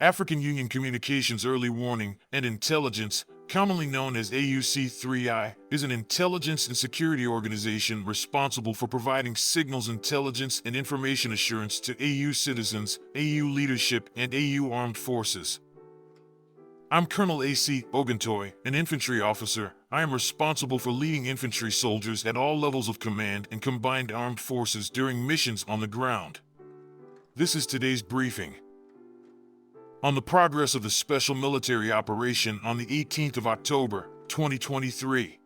African Union Communications Early Warning and Intelligence, commonly known as AUC3I, is an intelligence and security organization responsible for providing signals intelligence and information assurance to AU citizens, AU leadership, and AU armed forces. I'm Colonel A.C. Oguntoye, an infantry officer. I am responsible for leading infantry soldiers at all levels of command and combined armed forces during missions on the ground. This is today's briefing. On the progress of the special military operation on the 18th of October, 2023.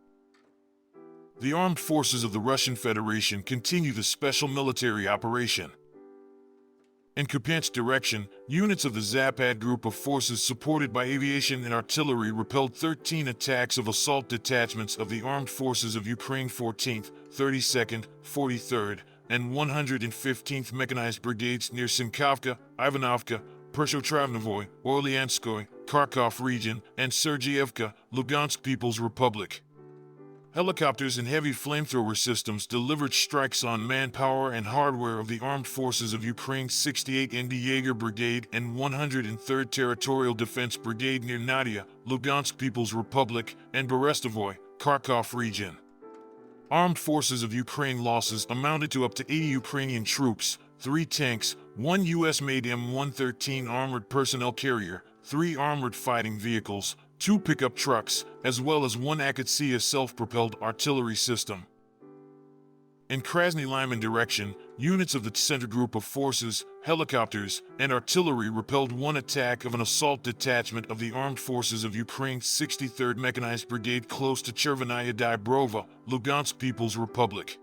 The armed forces of the Russian Federation continue the special military operation. In Kupiansk direction, units of the Zapad group of forces supported by aviation and artillery repelled 13 attacks of assault detachments of the armed forces of Ukraine 14th, 32nd, 43rd, and 115th Mechanized Brigades near Sinkovka, Ivanovka, Pershotravnovoy, Orlianskoy, Kharkov region, and Sergeyevka, Lugansk People's Republic. Helicopters and heavy flamethrower systems delivered strikes on manpower and hardware of the armed forces of Ukraine's 68th ND Jaeger Brigade and 103rd Territorial Defense Brigade near Nadia, Lugansk People's Republic, and Berestovoy, Kharkov region. Armed forces of Ukraine losses amounted to up to 80 Ukrainian troops, 3 tanks, 1 U.S.-made M113 armored personnel carrier, 3 armored fighting vehicles, 2 pickup trucks, as well as 1 Akatsia self-propelled artillery system. In Krasny Lyman direction, units of the Center Group of Forces, helicopters, and artillery repelled 1 attack of an assault detachment of the armed forces of Ukraine's 63rd Mechanized Brigade close to Chervenaya Dybrova, Lugansk People's Republic.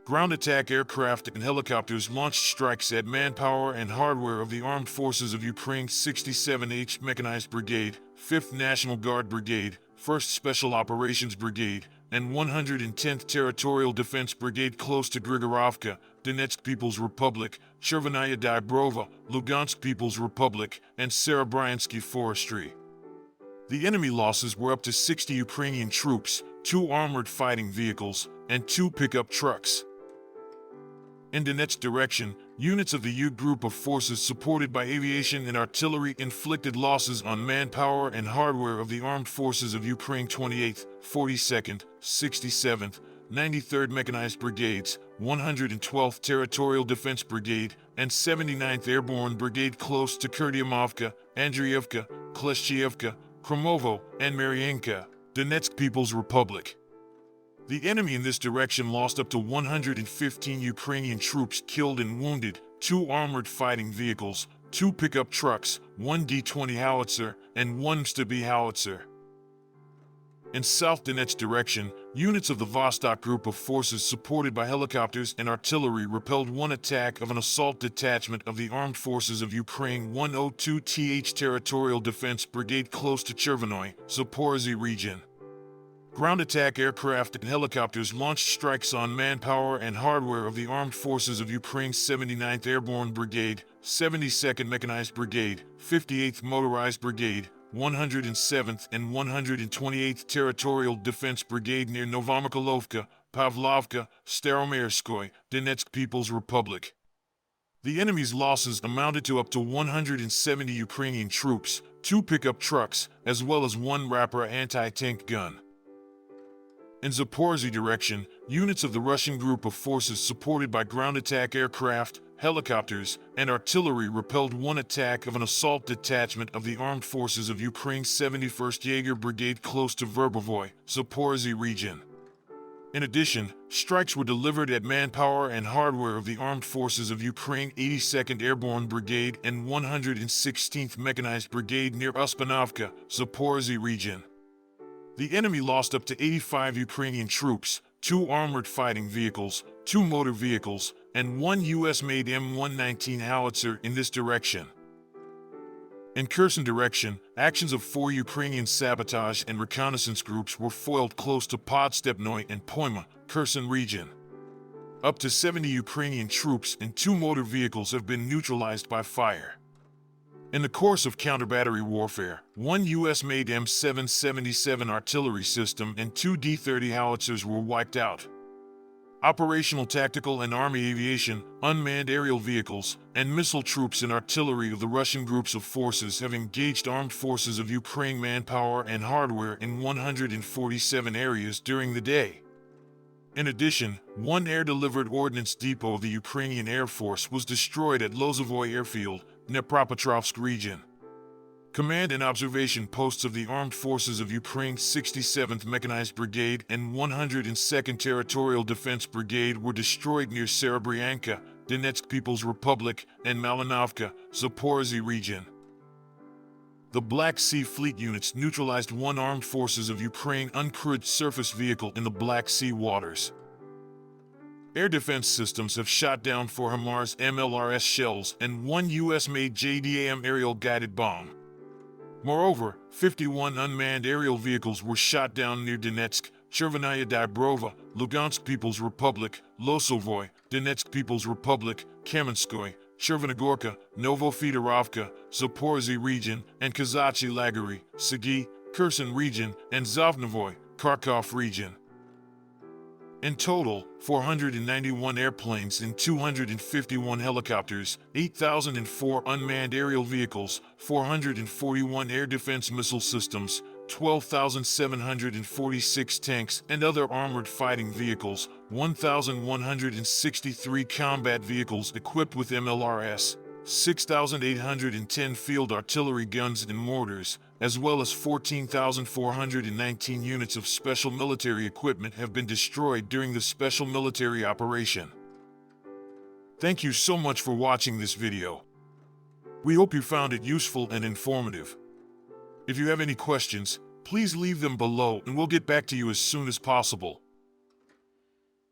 Ground attack aircraft and helicopters launched strikes at manpower and hardware of the armed forces of Ukraine's 67th Mechanized Brigade, 5th National Guard Brigade, 1st Special Operations Brigade, and 110th Territorial Defense Brigade close to Grigorovka, Donetsk People's Republic, Chervenaya Dybrova, Lugansk People's Republic, and Serebryansky Forestry. The enemy losses were up to 60 Ukrainian troops, 2 armored fighting vehicles, and 2 pickup trucks. In Donetsk direction, units of the U group of forces supported by aviation and artillery inflicted losses on manpower and hardware of the armed forces of Ukraine 28th, 42nd, 67th, 93rd Mechanized Brigades, 112th Territorial Defense Brigade, and 79th Airborne Brigade close to Kurdiamovka, Andriivka, Kleshchievka, Kromovo, and Mariinka, Donetsk People's Republic. The enemy in this direction lost up to 115 Ukrainian troops killed and wounded, 2 armored fighting vehicles, 2 pickup trucks, 1 D-20 howitzer, and 1 Stubby howitzer. In South Donetsk direction, units of the Vostok group of forces supported by helicopters and artillery repelled 1 attack of an assault detachment of the armed forces of Ukraine 102th Territorial Defense Brigade close to Chervenoy, Zaporizhzhia region. Ground attack aircraft and helicopters launched strikes on manpower and hardware of the armed forces of Ukraine's 79th Airborne Brigade, 72nd Mechanized Brigade, 58th Motorized Brigade, 107th and 128th Territorial Defense Brigade near Novomykolovka, Pavlovka, Staromaerskoy, Donetsk People's Republic. The enemy's losses amounted to up to 170 Ukrainian troops, 2 pickup trucks, as well as 1 Raptor anti-tank gun. In Zaporizhzhia direction, units of the Russian group of forces supported by ground attack aircraft, helicopters, and artillery repelled 1 attack of an assault detachment of the armed forces of Ukraine's 71st Jaeger Brigade close to Verbovoy, Zaporizhzhia region. In addition, strikes were delivered at manpower and hardware of the armed forces of Ukraine 82nd Airborne Brigade and 116th Mechanized Brigade near Uspanovka, Zaporizhzhia region. The enemy lost up to 85 Ukrainian troops, 2 armored fighting vehicles, 2 motor vehicles, and 1 U.S.-made M119 howitzer in this direction. In Kherson direction, actions of 4 Ukrainian sabotage and reconnaissance groups were foiled close to Podstepnoy and Poima, Kherson region. Up to 70 Ukrainian troops and 2 motor vehicles have been neutralized by fire. In the course of counter-battery warfare, 1 U.S.-made M777 artillery system and 2 D-30 howitzers were wiped out. operational tactical and Army aviation, unmanned aerial vehicles, and missile troops and artillery of the Russian groups of forces have engaged armed forces of Ukraine manpower and hardware in 147 areas during the day. In addition, one air-delivered ordnance depot of the Ukrainian Air Force was destroyed at Lozovoy Airfield, Dnipropetrovsk region. Command and observation posts of the Armed Forces of Ukraine's 67th Mechanized Brigade and 102nd Territorial Defense Brigade were destroyed near Serebryanka, Donetsk People's Republic, and Malinovka, Zaporozhye region. The Black Sea Fleet units neutralized one Armed Forces of Ukraine uncrewed surface vehicle in the Black Sea waters. Air defense systems have shot down 4 HIMARS MLRS shells and 1 U.S.-made JDAM aerial guided bomb. Moreover, 51 unmanned aerial vehicles were shot down near Donetsk, Chervenaya Dybrova, Lugansk People's Republic, Losovoy, Donetsk People's Republic, Kamenskoye, Chervenogorka, Novofedorovka, Zaporozhye region, and Kazachi Lagery, Sagi, Kherson region, and Zhovnovoy, Kharkov region. In total, 491 airplanes and 251 helicopters, 8,004 unmanned aerial vehicles, 441 air defense missile systems, 12,746 tanks and other armored fighting vehicles, 1,163 combat vehicles equipped with MLRS, 6,810 field artillery guns and mortars, as well as 14,419 units of special military equipment have been destroyed during the special military operation. Thank you so much for watching this video. We hope you found it useful and informative. If you have any questions, please leave them below and we'll get back to you as soon as possible.